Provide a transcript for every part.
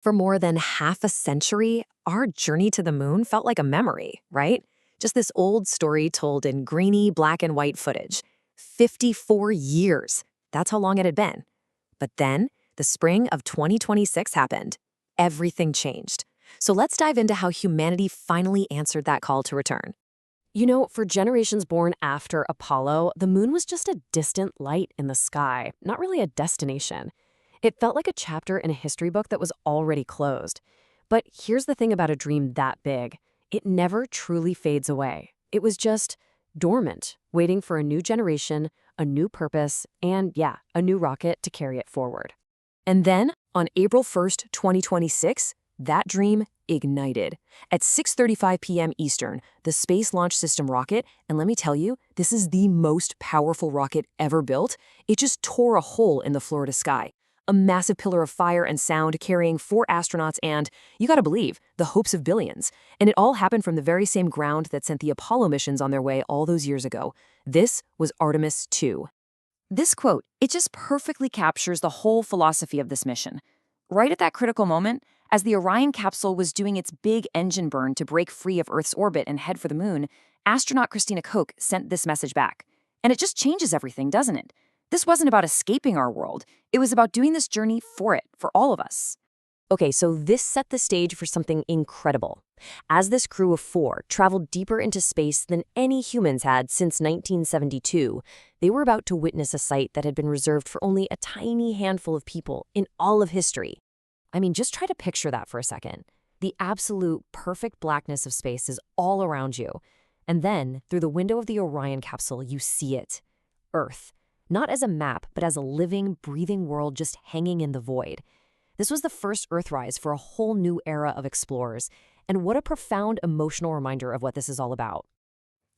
For more than half a century, our journey to the moon felt like a memory, right? Just this old story told in grainy black and white footage. 54 years. That's how long it had been. But then, the spring of 2026 happened. Everything changed. So let's dive into how humanity finally answered that call to return. For generations born after Apollo, the moon was just a distant light in the sky, not really a destination. It felt like a chapter in a history book that was already closed. But here's the thing about a dream that big. It never truly fades away. It was just dormant, waiting for a new generation, a new purpose, and a new rocket to carry it forward. And then, on April 1st, 2026, that dream ignited. At 6:35 p.m. Eastern, the Space Launch System rocket, and let me tell you, this is the most powerful rocket ever built, it just tore a hole in the Florida sky. A massive pillar of fire and sound carrying 4 astronauts and, you gotta believe, the hopes of billions. And it all happened from the very same ground that sent the Apollo missions on their way all those years ago. This was Artemis II. This quote, it just perfectly captures the whole philosophy of this mission. Right at that critical moment, as the Orion capsule was doing its big engine burn to break free of Earth's orbit and head for the moon, astronaut Christina Koch sent this message back. And it just changes everything, doesn't it? This wasn't about escaping our world. It was about doing this journey for all of us. Okay, so this set the stage for something incredible. As this crew of 4 traveled deeper into space than any humans had since 1972, they were about to witness a sight that had been reserved for only a tiny handful of people in all of history. I mean, just try to picture that for a second. The absolute perfect blackness of space is all around you. And then, through the window of the Orion capsule, you see it. Earth. Not as a map, but as a living, breathing world just hanging in the void. This was the first Earthrise for a whole new era of explorers, and what a profound emotional reminder of what this is all about.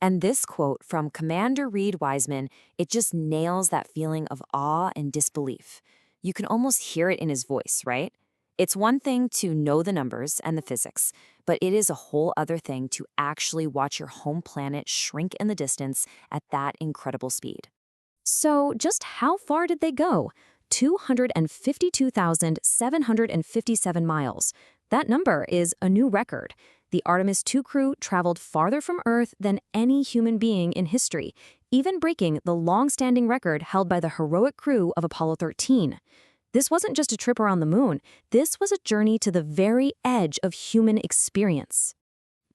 And this quote from Commander Reed Wiseman, it just nails that feeling of awe and disbelief. You can almost hear it in his voice, right? It's one thing to know the numbers and the physics, but it is a whole other thing to actually watch your home planet shrink in the distance at that incredible speed. So just how far did they go? 252,757 miles. That number is a new record. The Artemis II crew traveled farther from Earth than any human being in history, even breaking the long-standing record held by the heroic crew of Apollo 13. This wasn't just a trip around the moon. This was a journey to the very edge of human experience.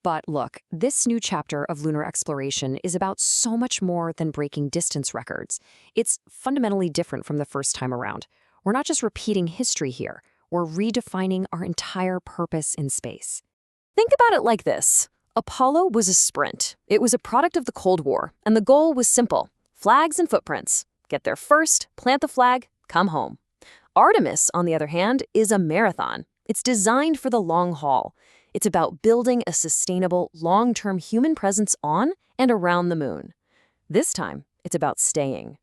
But look, this new chapter of lunar exploration is about so much more than breaking distance records. It's fundamentally different from the first time around. We're not just repeating history here. We're redefining our entire purpose in space. Think about it like this. Apollo was a sprint. It was a product of the Cold War, and the goal was simple. Flags and footprints. Get there first, plant the flag, come home. Artemis, on the other hand, is a marathon. It's designed for the long haul. It's about building a sustainable, long-term human presence on and around the moon. This time, it's about staying.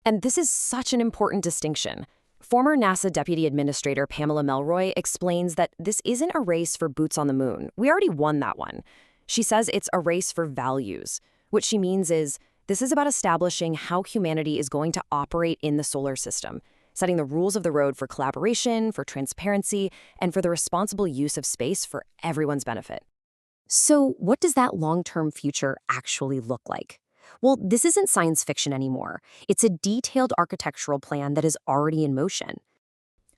And this is such an important distinction. Former NASA Deputy Administrator Pamela Melroy explains that this isn't a race for boots on the moon. We already won that one. She says it's a race for values. What she means is, this is about establishing how humanity is going to operate in the solar system, setting the rules of the road for collaboration, for transparency, and for the responsible use of space for everyone's benefit. So what does that long-term future actually look like? Well, this isn't science fiction anymore. It's a detailed architectural plan that is already in motion.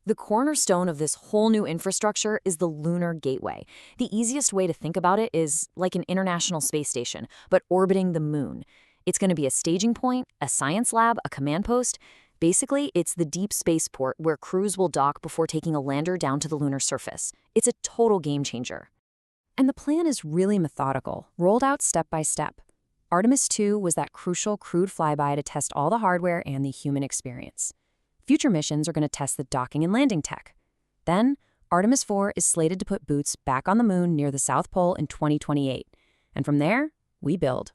The cornerstone of this whole new infrastructure is the Lunar Gateway. The easiest way to think about it is like an international space station, but orbiting the moon. It's going to be a staging point, a science lab, a command post. Basically, it's the deep spaceport where crews will dock before taking a lander down to the lunar surface. It's a total game changer. And the plan is really methodical, rolled out step by step. Artemis II was that crucial crewed flyby to test all the hardware and the human experience. Future missions are going to test the docking and landing tech. Then, Artemis IV is slated to put boots back on the moon near the South Pole in 2028. And from there, we build.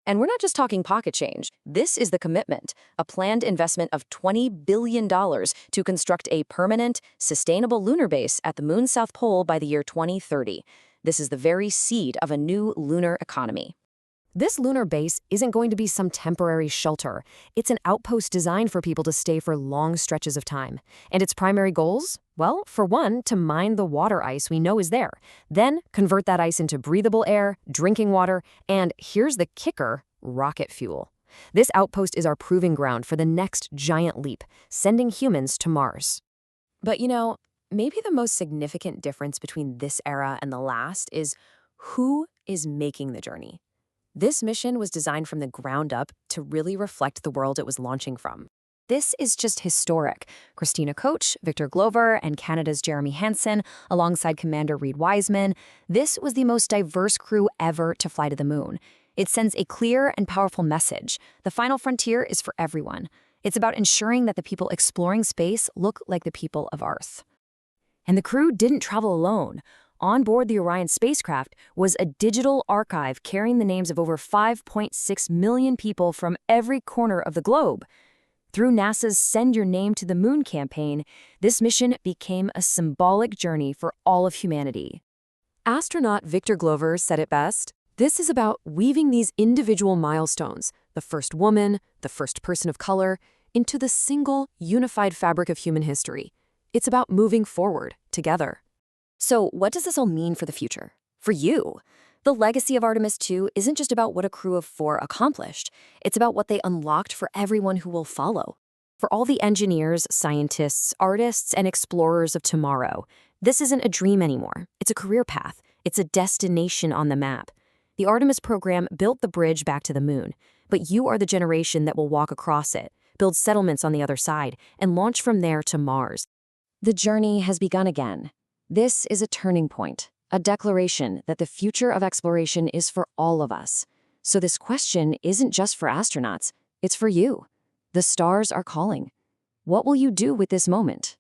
And we're not just talking pocket change. This is the commitment, a planned investment of $20 billion to construct a permanent, sustainable lunar base at the moon's South Pole by the year 2030. This is the very seed of a new lunar economy. This lunar base isn't going to be some temporary shelter. It's an outpost designed for people to stay for long stretches of time. And its primary goals? Well, for one, to mine the water ice we know is there. Then, convert that ice into breathable air, drinking water, and here's the kicker, rocket fuel. This outpost is our proving ground for the next giant leap, sending humans to Mars. But maybe the most significant difference between this era and the last is who is making the journey. This mission was designed from the ground up to really reflect the world it was launching from. This is just historic. Christina Koch, Victor Glover, and Canada's Jeremy Hansen, alongside Commander Reed Wiseman, this was the most diverse crew ever to fly to the moon. It sends a clear and powerful message. The final frontier is for everyone. It's about ensuring that the people exploring space look like the people of Earth. And the crew didn't travel alone. On board the Orion spacecraft was a digital archive carrying the names of over 5.6 million people from every corner of the globe. Through NASA's Send Your Name to the Moon campaign, this mission became a symbolic journey for all of humanity. Astronaut Victor Glover said it best. This is about weaving these individual milestones, the first woman, the first person of color, into the single, unified fabric of human history. It's about moving forward, together. So what does this all mean for the future? For you? The legacy of Artemis II isn't just about what a crew of 4 accomplished. It's about what they unlocked for everyone who will follow. For all the engineers, scientists, artists, and explorers of tomorrow, this isn't a dream anymore. It's a career path. It's a destination on the map. The Artemis program built the bridge back to the moon, but you are the generation that will walk across it, build settlements on the other side, and launch from there to Mars. The journey has begun again. This is a turning point, a declaration that the future of exploration is for all of us. So this question isn't just for astronauts, it's for you. The stars are calling. What will you do with this moment?